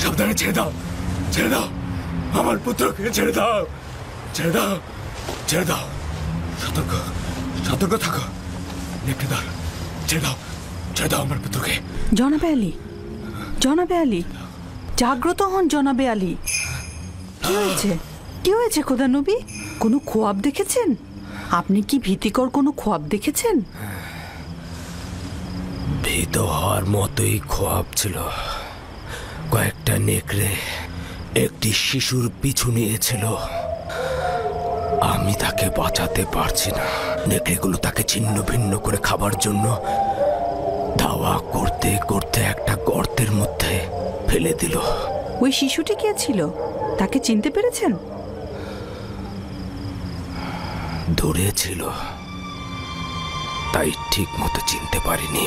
সাবধানে ছেড়ে দাও, ছেড়ে দাও আমার পুত্রকে, ছেড়ে দাও, ছেড়ে দাও, ছেড়ে দাও। সতর্ক, সতর্ক থাকো। নেকড়েদার, ছেড়ে দাও, ছেড়ে দাও আমার পুত্রকে। জনাবে আলী, জনাবে আলী, জাগ্রত হন জনাবে আলী। কি হয়েছে, কি হয়েছে খোদা নবী? কোনো খোয়াব দেখেছেন? আপনি কি ভীতিকর কোনো খোয়াব দেখেছেন? ভীত হওয়ার মতোই খোয়াব ছিল। কয়েকটা নেকড়ে একটি শিশুর পিছু নিয়েছিল। আমি তাকে বাঁচাতে পারছি না। নেকড়েগুলো তাকে ছিন্ন ভিন্ন করে খাবার জন্য ধাওয়া করতে করতে একটা গর্তের মধ্যে ফেলে দিল। ওই শিশুটি কে ছিল? তাকে চিনতে পেরেছেন? দূরে ছিল, তাই ঠিক মতো চিনতে পারিনি।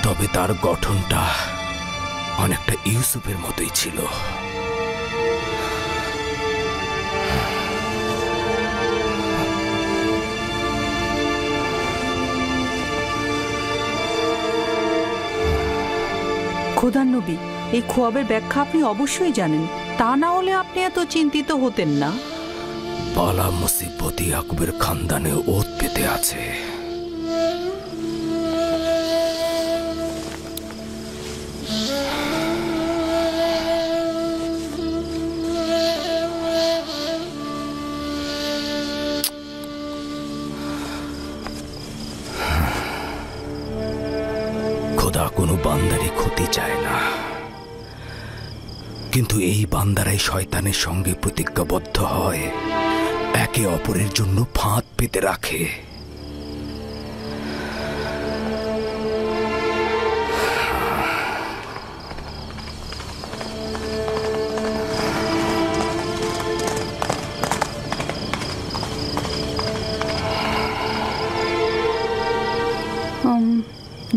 তবে তার গঠনটা অনেকটা ইউসুফের মতোই ছিল। খোদার নবী, এই খোয়াবের ব্যাখ্যা আপনি অবশ্যই জানেন, তা না হলে আপনি এত চিন্তিত হতেন না। বালা মুসিবত ইয়াকুবের খানদানে ওত পেতে আছে। খোদা কোনো বান্দারই ক্ষতি চায় না, কিন্তু এই বান্দারাই শয়তানের সঙ্গে প্রতিজ্ঞাবদ্ধ হয়, একে অপরের জন্য ফাঁদ পেতে রাখে।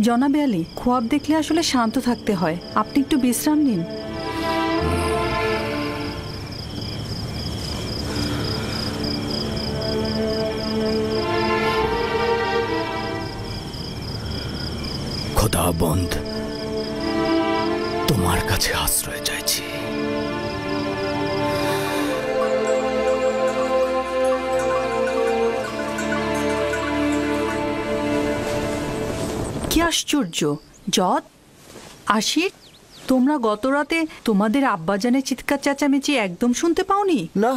জনাবে আলী, খোয়াব দেখলে আসলে শান্ত থাকতে হয়। আপনি একটু বিশ্রাম নিন। খোদাবন্দ, তোমার কাছে আশ্রয় চাইছি। কি আশ্চর্য! জদ, আশিক, তোমরা গত রাতে তোমাদের আব্বাজানের চিৎকার চেঁচামেচি একদম শুনতে পাওনি? না,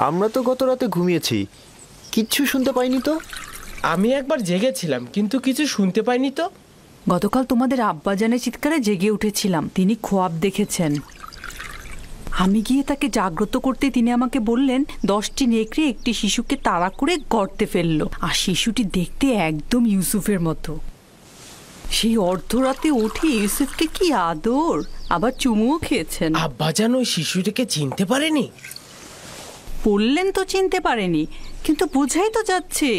আমরা তো গত রাতে ঘুমিয়েছি, কিচ্ছু শুনতে পাইনি তো। আমি একবার জেগেছিলাম, কিন্তু কিছু শুনতে পাইনি তো। গতকাল তোমাদের আব্বাজানের চিৎকারে জেগে উঠেছিলাম। তিনি খোয়াব দেখেছেন। আমি গিয়ে তাকে জাগ্রত করতে তিনি আমাকে বললেন 10টি নেকড়ে একটি শিশুকে তাড়া করে গর্তে ফেললো, আর শিশুটি দেখতে একদম ইউসুফের মতো। সেই অর্ধরাতে উঠে ইউসুফকে কি আদর, আবার চুমুও খেয়েছেন। আব্বাজান ওই শিশুটিকে চিনতে পারেনি? বললেন তো চিনতে পারেনি, কিন্তু বোঝাই তো যাচ্ছে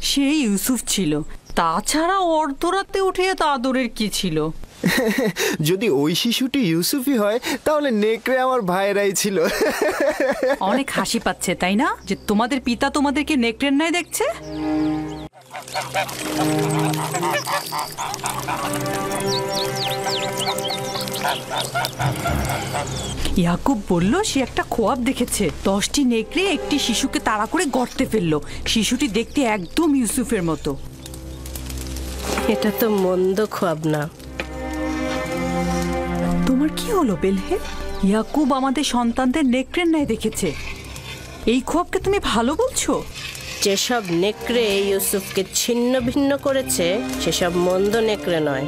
সে ইউসুফ ছিল। তাছাড়া অর্ধরাতে উঠে এত আদরের কি ছিল? যদি ওই শিশুটি ইউসুফই হয়, তাহলে নেকড়ে আমার ভাইরাই ছিল। অনেক হাসি পাচ্ছে, তাই না, যে তোমাদের পিতা তোমাদেরকে নেকড়ের ন্যায় দেখছে? ইয়াকুব বলল সে একটা খোয়াব দেখেছে। 10টি নেকড়ে একটি শিশুকে তাড়া করে গর্তে ফেললো। শিশুটি দেখতে একদম ইউসুফের মতো। এটা তো মন্দ খোয়াব না। তোমার কি হলো বেলহে? ইয়াকুব আমাদের সন্তানদের নেকড়ের ন্যায় দেখেছে, এই খোয়াবকে তুমি ভালো বলছো? যেসব নেকড়ে ইউসুফকে ছিন্ন ভিন্ন করেছে সেসব মন্দ নেকড়ে নয়।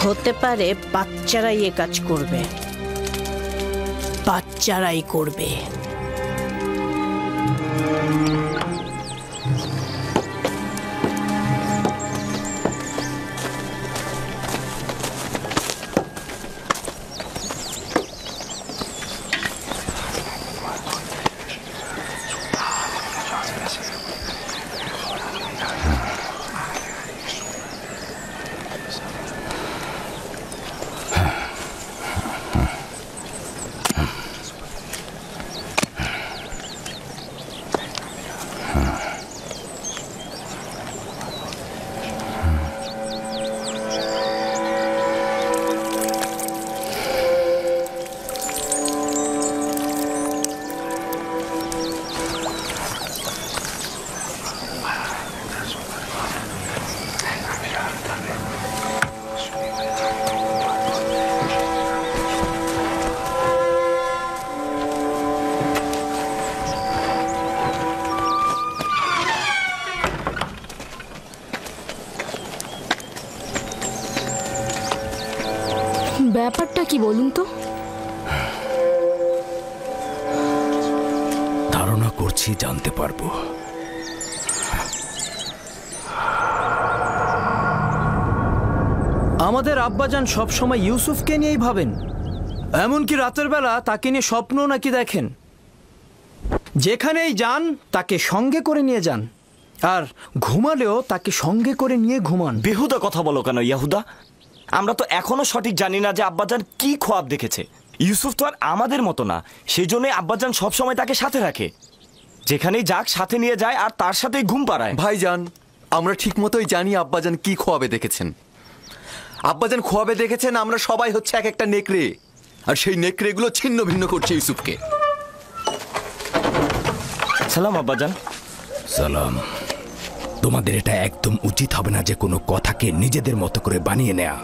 হতে পারে বাচ্চারাই এ কাজ করবে, বাচ্চারাই করবে। ব্যাপারটা কি বলুন তো? ধারণা করছি জানতে পারবো। আমাদের আব্বাজান সবসময় ইউসুফকে নিয়েই ভাবেন, এমনকি রাতের বেলা তাকে নিয়ে স্বপ্ন নাকি দেখেন। যেখানেই যান তাকে সঙ্গে করে নিয়ে যান, আর ঘুমালেও তাকে সঙ্গে করে নিয়ে ঘুমান। বেহুদা কথা বলো কেন ইয়াহুদা? আমরা তো এখনো সঠিক জানি না যে আব্বাজান কি খোয়াব দেখেছে। ইউসুফ তো আর আমাদের মতো না, সেই জন্যই আব্বাজান সবসময় তাকে সাথে রাখে। যেখানেই যাক সাথে নিয়ে যায় আর তার সাথেই ঘুম পাড়ায়। ভাইজান, আমরা ঠিক মতোই জানি আব্বাজান কি খোয়াবে দেখেছেন। আব্বাজান খোয়াবে দেখেছেন আমরা সবাই হচ্ছে এক একটা নেকড়ে, আর সেই নেকড়েগুলো ছিন্ন ভিন্ন করছে ইউসুফকে। সালাম আব্বাজান। সালাম। তোমাদের এটা একদম উচিত হবে না যে কোনো কথাকে নিজেদের মতো করে বানিয়ে নেয়া।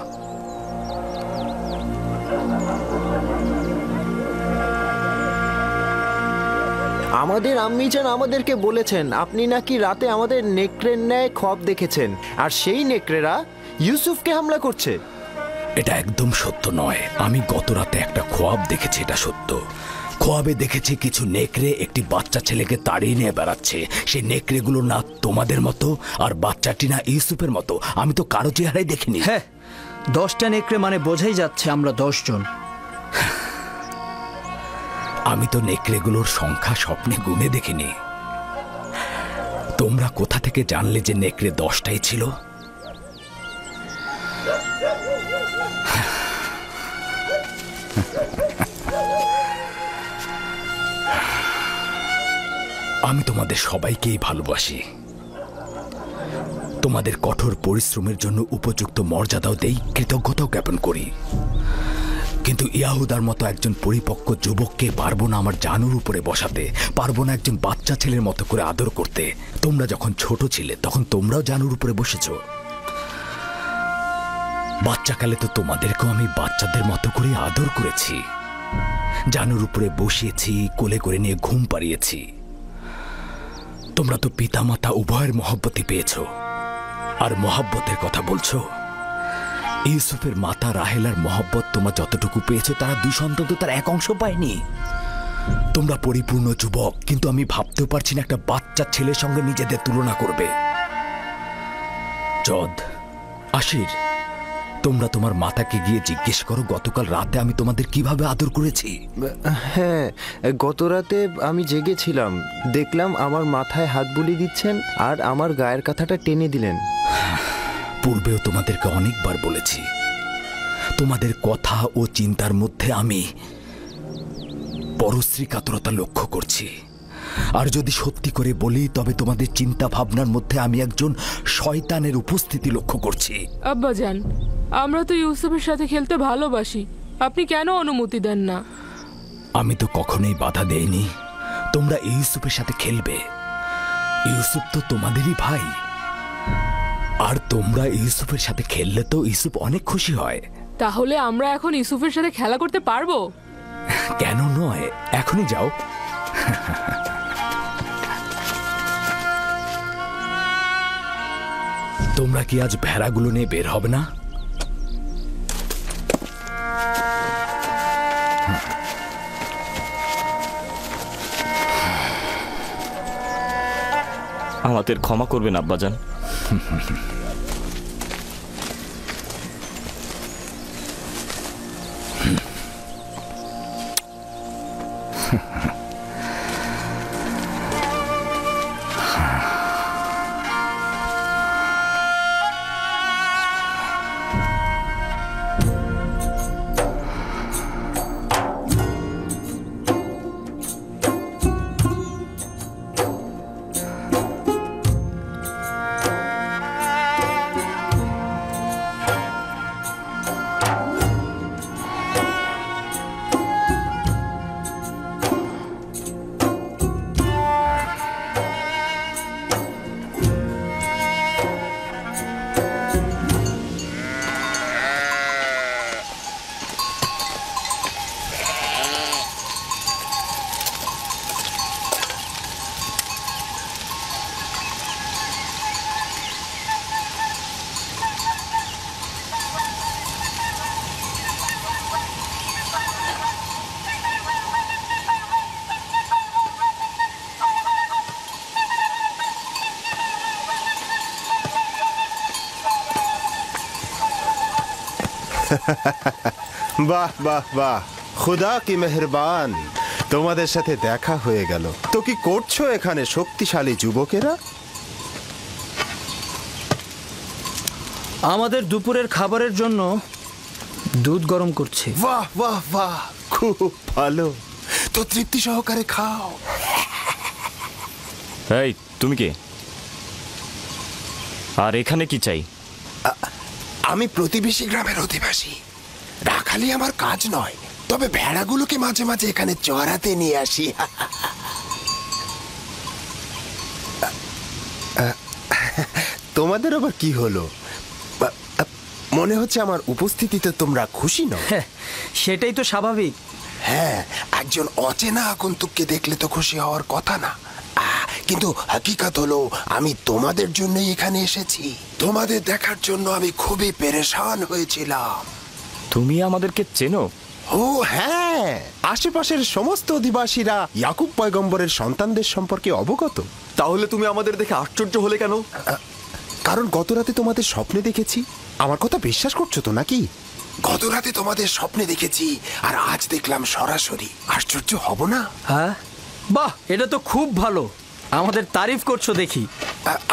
আমাদের আম্মিজান আমাদেরকে বলেছেন আপনি নাকি রাতে আমাদের নেকড়ের ন্যায় খোয়াব দেখেছেন, আর সেই নেকড়েরা ইউসুফকে হামলা করছে। এটা একদম সত্য নয়। আমি গত রাতে একটা খোয়াব দেখেছি, এটা সত্য। খোয়াবে দেখেছি কিছু নেকড়ে একটি বাচ্চা ছেলেকে তাড়িয়ে নিয়ে বেড়াচ্ছে। সেই নেকড়েগুলো না তোমাদের মতো, আর বাচ্চাটি না ইউসুফের মতো। আমি তো কারো চেহারাই দেখিনি। হ্যাঁ, 10টা নেকড়ে মানে বোঝাই যাচ্ছে আমরা 10 জন। আমি তো নেকড়েগুলোর সংখ্যা স্বপ্নে গুনে দেখিনি। তোমরা কোথা থেকে জানলে যে নেকড়ে 10টাই ছিল? আমি তোমাদের সবাইকেই ভালোবাসি। তোমাদের কঠোর পরিশ্রমের জন্য উপযুক্ত মর্যাদাও দেই, কৃতজ্ঞতাও জ্ঞাপন করি। কিন্তু ইয়াহুদার মতো একজন পরিপক্ক যুবককে পারবো না আমার জানুর উপরে বসাতে, পারবো না একজন বাচ্চা ছেলের মতো করে আদর করতে। তোমরা যখন ছোট ছিলে তখন তোমরাও জানুর উপরে বসেছো। বাচ্চাকালে তো তোমাদেরকেও আমি বাচ্চাদের মতো করে আদর করেছি, জানুর উপরে বসিয়েছি, কোলে করে নিয়ে ঘুম পাড়িয়েছি। তোমরা তো পিতামাতা উভয়ের মহব্বতই পেয়েছো। আর মহব্বতের কথা বলছো, ইউসুফের মাতা রাহেলার মহব্বত তোমরা যতটুকু পেয়েছো তারা 2 সন্তান তো তার 1 অংশ পায়নি। তোমরা পরিপূর্ণ যুবক, কিন্তু আমি ভাবতেও পারছি না একটা বাচ্চা ছেলের সঙ্গে নিজেদের তুলনা করবে। জদ, আশির, তোমরা তোমার মাতাকে গিয়ে জিজ্ঞেস করো গতকাল রাতে আমি তোমাদের কিভাবে আদর করেছি। হ্যাঁ, গত রাতে আমি জেগেছিলাম, দেখলাম আমার মাথায় হাত বুলিয়ে দিচ্ছেন আর আমার গায়ের কাঁথাটা টেনে দিলেন। পূর্বেও তোমাদেরকে অনেকবার বলেছি, তোমাদের কথা ও চিন্তার মধ্যে আমি পরশ্রী কাতরতা লক্ষ্য করছি। আর যদি সত্যি করে বলি তবে তোমাদের চিন্তা ভাবনার মধ্যে আমি একজন শয়তানের উপস্থিতি লক্ষ্য করছি। আব্বাজান, আমরা তো ইউসুফের সাথে খেলতে ভালোবাসি, আপনি কেন অনুমতি দেন না? আমি তো কখনোই বাধা দেইনি তোমরা ইউসুফের সাথে খেলবে। ইউসুফ তো তোমাদেরই ভাই, আর তোমরা ইউসুফের সাথে খেললে তো ইউসুফ অনেক খুশি হয়। তাহলে আমরা এখন ইউসুফের সাথে খেলা করতে পারবো? কেন নয়, এখনই যাও। তোমরা কি আজ ভেড়াগুলো নিয়ে বের হবে না? আমাদের ক্ষমা করবেন আব্বাজান। বাহ বাহ বাহ, খুদা কি মেহেরবান, তোমাদের সাথে দেখা হয়ে গেল। তো কি করছো এখানে শক্তিশালী যুবকেরা? আমাদের দুপুরের খাবারের জন্য দুধ গরম করছি। বাহ বাহ বাহ, খুব ভালো। তো তৃপ্তি সহকারে খাও। এই তুমি কে, আর এখানে কি চাই? আমি প্রতিবেশী গ্রামের অধিবাসী। রাখালি আমার কাজ নয়, তবে ভেড়াগুলোকে মাঝে মাঝে এখানে চড়াতে নিয়ে আসি। তোমাদের আবার কি হলো? মনে হচ্ছে আমার উপস্থিতিতে তোমরা খুশি নও। সেটাই তো স্বাভাবিক। হ্যাঁ, একজন অচেনা আগন্তুককে দেখলে তো খুশি হওয়ার কথা না। কিন্তু হাকিকত হলো আমি তোমাদের জন্যই এখানে এসেছি। তোমাদের দেখার জন্য আমি খুবই পেরেশান হয়েছিলাম। তুমি আমাদেরকে চেনো? ও হ্যাঁ, আশেপাশের সমস্ত অধিবাসীরা ইয়াকুব পয়গম্বরের সন্তানদের সম্পর্কে অবগত। তাহলে তুমি আমাদের দেখে আশ্চর্য হলে কেন? কারণ গত রাতে তোমাদের স্বপ্নে দেখেছি। আমার কথা বিশ্বাস করছো তো নাকি? গত রাতে তোমাদের স্বপ্নে দেখেছি, আর আজ দেখলাম সরাসরি। আশ্চর্য হব না? হ্যাঁ, বাহ, এটা তো খুব ভালো। আমাদের তারিফ করছো দেখি।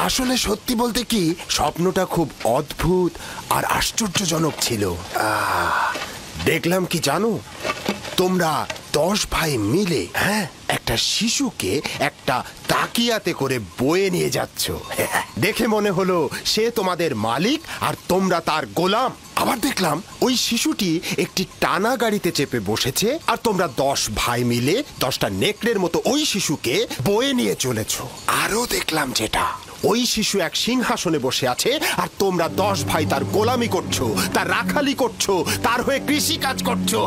আসলে সত্যি বলতে কি, স্বপ্নটা খুব অদ্ভুত আর আশ্চর্যজনক ছিল। দেখলাম কি জানো, তোমরা 10 ভাই মিলে একটা শিশুকে একটা তাকিয়াতে করে বয়ে নিয়ে যাচ্ছ। দেখে মনে হলো সে তোমাদের মালিক আর তোমরা তার গোলাম। আবার দেখলাম ওই শিশুটি একটি টানা গাড়িতে চেপে বসেছে, আর তোমরা 10 ভাই মিলে 10টা নেকড়ের মতো ওই শিশুকে বয়ে নিয়ে চলেছ। আরো দেখলাম যেটা, ওই শিশু এক সিংহাসনে বসে আছে, আর তোমরা 10 ভাই তার গোলামি করছো, তার রাখালি করছো, তার হয়ে কৃষি কাজ করছো।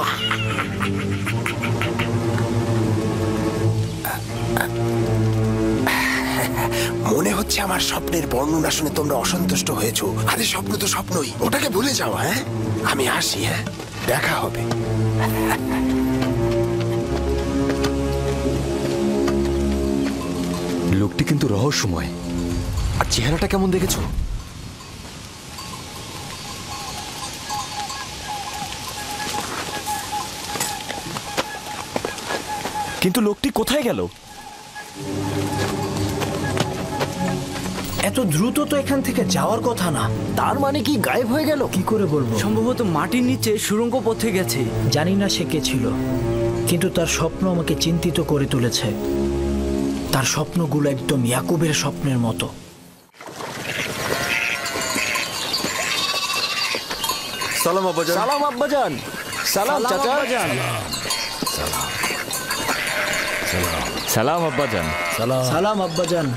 মনে হচ্ছে আমার স্বপ্নের বর্ণনা শুনে তোমরা অসন্তুষ্ট হয়েছো। আরে স্বপ্ন তো স্বপ্নই, ওটাকে ভুলে যাও। হ্যাঁ, আমি আসি। হ্যাঁ, দেখা হবে। লোকটি কিন্তু রহস্যময়। আর চেহারাটা কেমন দেখেছো? কিন্তু লোকটি কোথায় গেল? এত দ্রুত তো এখান থেকে যাওয়ার কথা না। তার মানে কি গায়েব হয়ে গেল? কি করে বলবো? সম্ভবত মাটির নিচে সুড়ঙ্গ পথে গেছে। জানি না সে কে ছিল, কিন্তু তার স্বপ্ন আমাকে চিন্তিত করে তুলেছে। তার স্বপ্নগুলো একদম ইয়াকুবের স্বপ্নের মতো। সালাম আব্বাজান। সালাম আব্বাজান। সালাম চাচা। সালাম আব্বাজান। সালাম আব্বাজান।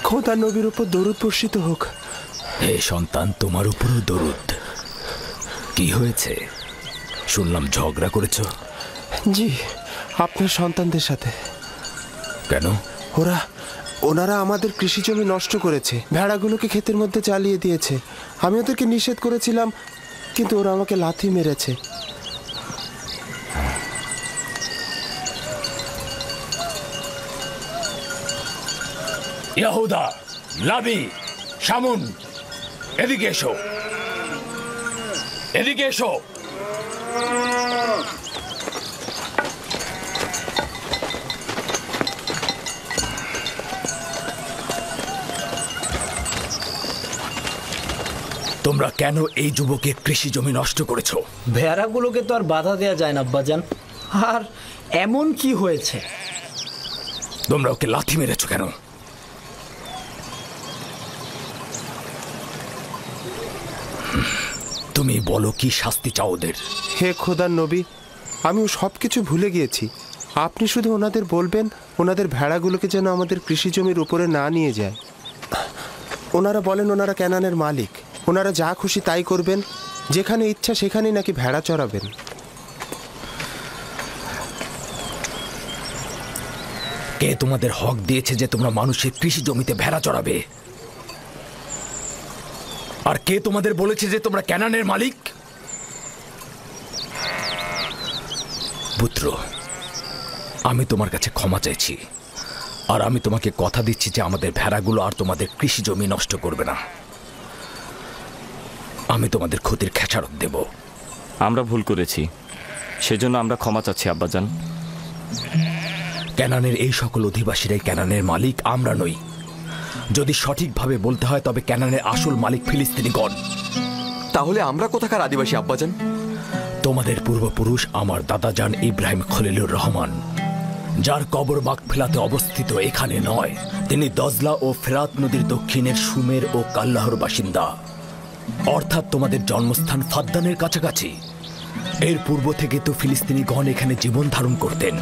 খোদা নবীর উপর দরুদ বর্ষিত হোক। হে সন্তান, তোমার উপরও দরুদ। কি হয়েছে? শুনলাম ঝগড়া করেছো। জি, আপনার সন্তানদের সাথে। কেন? ওনারা আমাদের কৃষি জমি নষ্ট করেছে, ভেড়াগুলোকে ক্ষেতের মধ্যে চালিয়ে দিয়েছে। আমি ওদেরকে নিষেধ করেছিলাম, কিন্তু ওরা আমাকে লাথি মেরেছে। ইয়াহুদা, লাবি, শামুন, এদিকে এসো, এদিকে এসো। তোমরা কেন এই যুবকের কৃষি জমি নষ্ট করেছো? ভেড়াগুলোকে তো আর বাধা দেয়া যায় না আব্বাজান। আর এমন কি হয়েছে? তোমরা ওকে লাথি মেরেছো কেন? তুমি বলো, কি শাস্তি চাও ওদের? হে খোদার নবী, আমিও সব কিছু ভুলে গিয়েছি। আপনি শুধু ওনাদের বলবেন ওনাদের ভেড়াগুলোকে যেন আমাদের কৃষি জমির উপরে না নিয়ে যায়। ওনারা বলেন ওনারা ক্যানানের মালিক, ওনারা যা খুশি তাই করবেন, যেখানে ইচ্ছা সেখানেই নাকি ভেড়া চড়াবেন। কে তোমাদের হক দিয়েছে যে তোমরা মানুষের কৃষি জমিতে ভেড়া চড়াবে? আর কে তোমাদের বলেছে যে তোমরা ক্যানানের মালিক? পুত্র, আমি তোমার কাছে ক্ষমা চাইছি, আর আমি তোমাকে কথা দিচ্ছি যে আমাদের ভেড়াগুলো আর তোমাদের কৃষি জমি নষ্ট করবে না। আমি তোমাদের ক্ষতির খেসারত দেব। আমরা ভুল করেছি, সেজন্য আমরা ক্ষমা চাচ্ছি আব্বাজান। ক্যানানের এই সকল অধিবাসীরাই ক্যানানের মালিক, আমরা নই। যদি সঠিকভাবে বলতে হয় তবে ক্যানানের আসল মালিক ফিলিস্তিনিগণ। তাহলে আমরা কোথাকার আদিবাসী আব্বাজান? তোমাদের পূর্বপুরুষ আমার দাদাজান ইব্রাহিম খলিলুর রহমান, যার কবর মাগফিলাতে অবস্থিত এখানে নয়। তিনি দজলা ও ফেরাত নদীর দক্ষিণের সুমের ও কাল্লাহর বাসিন্দা, অর্থাৎ তোমাদের জন্মস্থান ফাদ্দানের কাছাকাছি। এর পূর্ব থেকে তো ফিলিস্তিনিগণ এখানে জীবন ধারণ করতেন।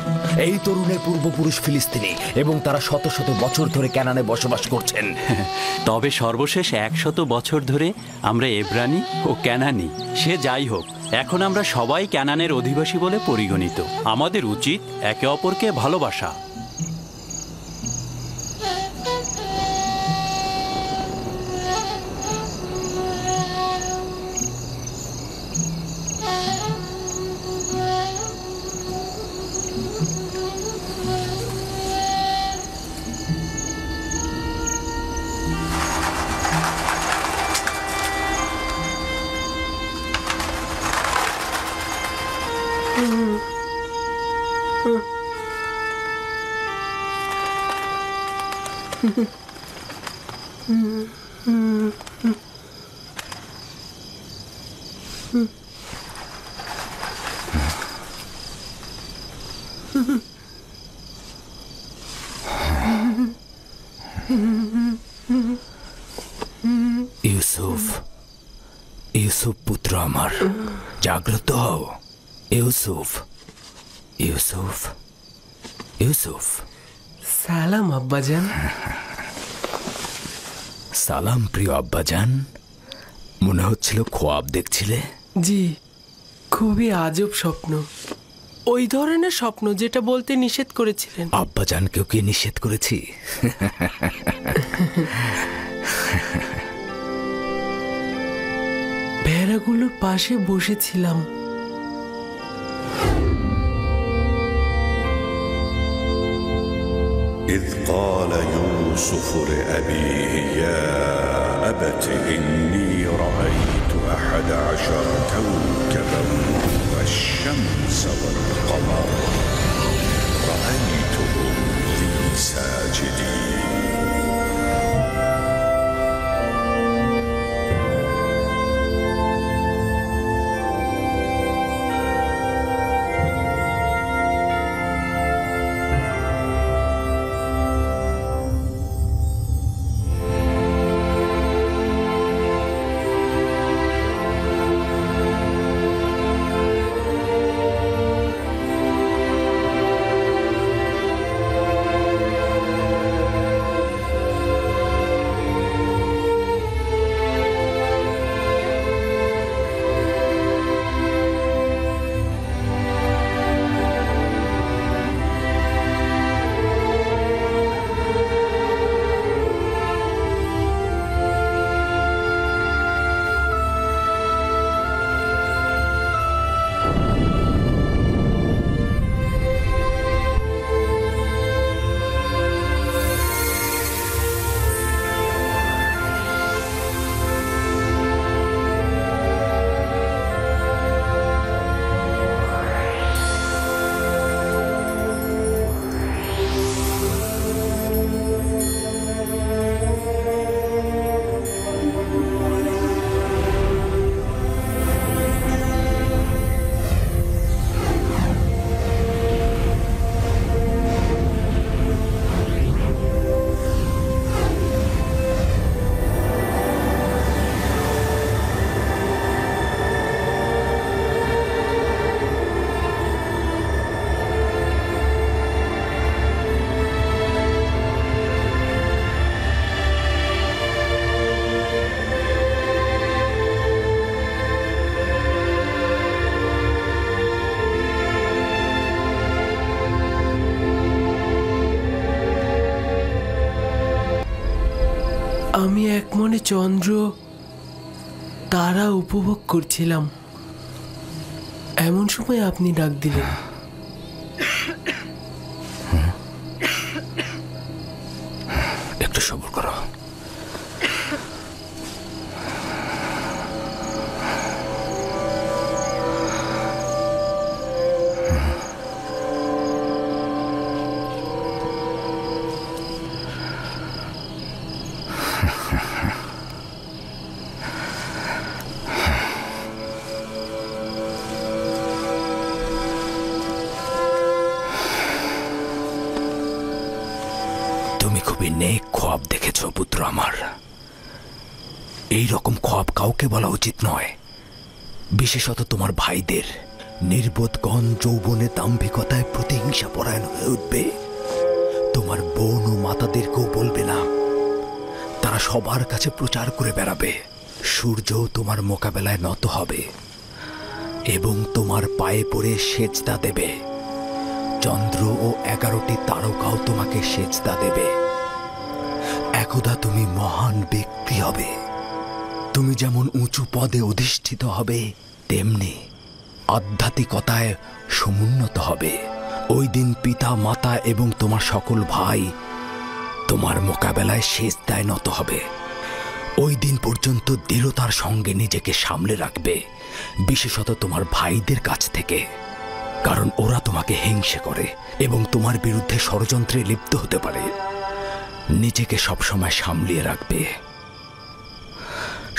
এই তরুণের পূর্বপুরুষ ফিলিস্তিনি এবং তারা শত শত বছর ধরে ক্যানানে বসবাস করছেন। তবে সর্বশেষ 100 বছর ধরে আমরা এব্রানি ও ক্যানানি। সে যাই হোক, এখন আমরা সবাই ক্যানানের অধিবাসী বলে পরিগণিত। আমাদের উচিত একে অপরকে ভালোবাসা। ইউসুফ, ইউসুফ পুত্র আমার, জাগ্রত হও। ইউসুফ, ইউসুফ, ইউসুফ। সালাম আব্বাজান। সালাম প্রিয় আব্বাজান। মনে হচ্ছিল খোয়াব দেখছিলে। জি, খুবই আজব স্বপ্ন। ওই ধরনের স্বপ্ন যেটা বলতে নিষেধ করেছিলেন। আব্বাজানকেও কি নিষেধ করেছি? ভেড়াগুলোর পাশে বসেছিলাম। إذ قال يوسف لأبيه يا أبت إني رأيت 11 كوكبا والشمس والقمر رأيتهم لي ساجدين আমি এক মনে চন্দ্র তারা উপভোগ করছিলাম। এমন সময় আপনি ডাক দিলেন। তুমি খুবই নেক খোয়াব দেখেছ পুত্র আমার। এই রকম খোয়াব কাউকে বলা উচিত নয়, বিশেষত তোমার ভাইদের। নির্বোধগণ যৌবনে দাম্ভিকতায় প্রতিহিংসা পরায়ণ হয়ে উঠবে। তোমার বোন ও মাতাদেরকেও বলবে না, তারা সবার কাছে প্রচার করে বেড়াবে। সূর্যও তোমার মোকাবেলায় নত হবে এবং তোমার পায়ে পড়ে সেজদা দেবে। চন্দ্র ও 11টি তারকাও তোমাকে সেজদা দেবে। একদা তুমি মহান ব্যক্তি হবে। তুমি যেমন উঁচু পদে অধিষ্ঠিত হবে, তেমনি আধ্যাত্মিকতায় সমুন্নত হবে। ওই দিন পিতা মাতা এবং তোমার সকল ভাই তোমার মোকাবেলায় সেজদায় নত হবে। ওই দিন পর্যন্ত দৃঢ়তার সঙ্গে নিজেকে সামলে রাখবে, বিশেষত তোমার ভাইদের কাছ থেকে, কারণ ওরা তোমাকে হিংসে করে এবং তোমার বিরুদ্ধে ষড়যন্ত্রে লিপ্ত হতে পারে। নিজেকে সবসময় সামলিয়ে রাখবে।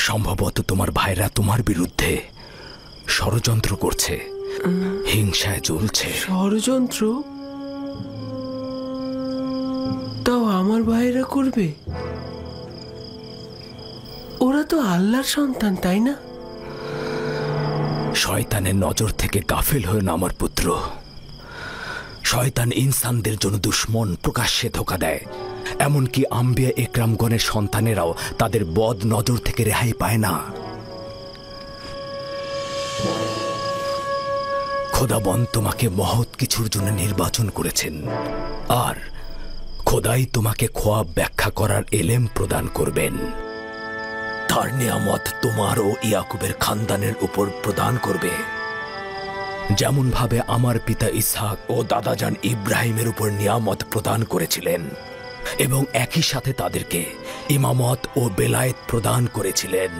সম্ভবত তোমার ভাইরা তোমার বিরুদ্ধে ষড়যন্ত্র করছে, হিংসায় জ্বলছে। ষড়যন্ত্র? তাও আমার ভাইরা করবে? ওরা তো আল্লাহর সন্তান, তাই না? শয়তানের নজর থেকে গাফিল হয়ে না আমার পুত্র। শয়তান ইনসানদের জন্য দুশ্মন, প্রকাশ্যে ধোঁকা দেয়। এমনকি আম্বিয়া একরামগণের সন্তানেরাও তাদের বদ নজর থেকে রেহাই পায় না। খোদাবন তোমাকে মহৎ কিছুর জন্য নির্বাচন করেছেন, আর খোদাই তোমাকে খোয়াব ব্যাখ্যা করার এলেম প্রদান করবেন। তার নিয়ামত তোমার ও ইয়াকুবের খানদানের উপর প্রদান করবে, যেমন ভাবে আমার পিতা ইসহাক ও দাদাজান ইব্রাহিমের উপর নিয়ামত প্রদান করেছিলেন এবং একই সাথে তাদেরকে ইমামত ও বেলায়েত প্রদান করেছিলেন।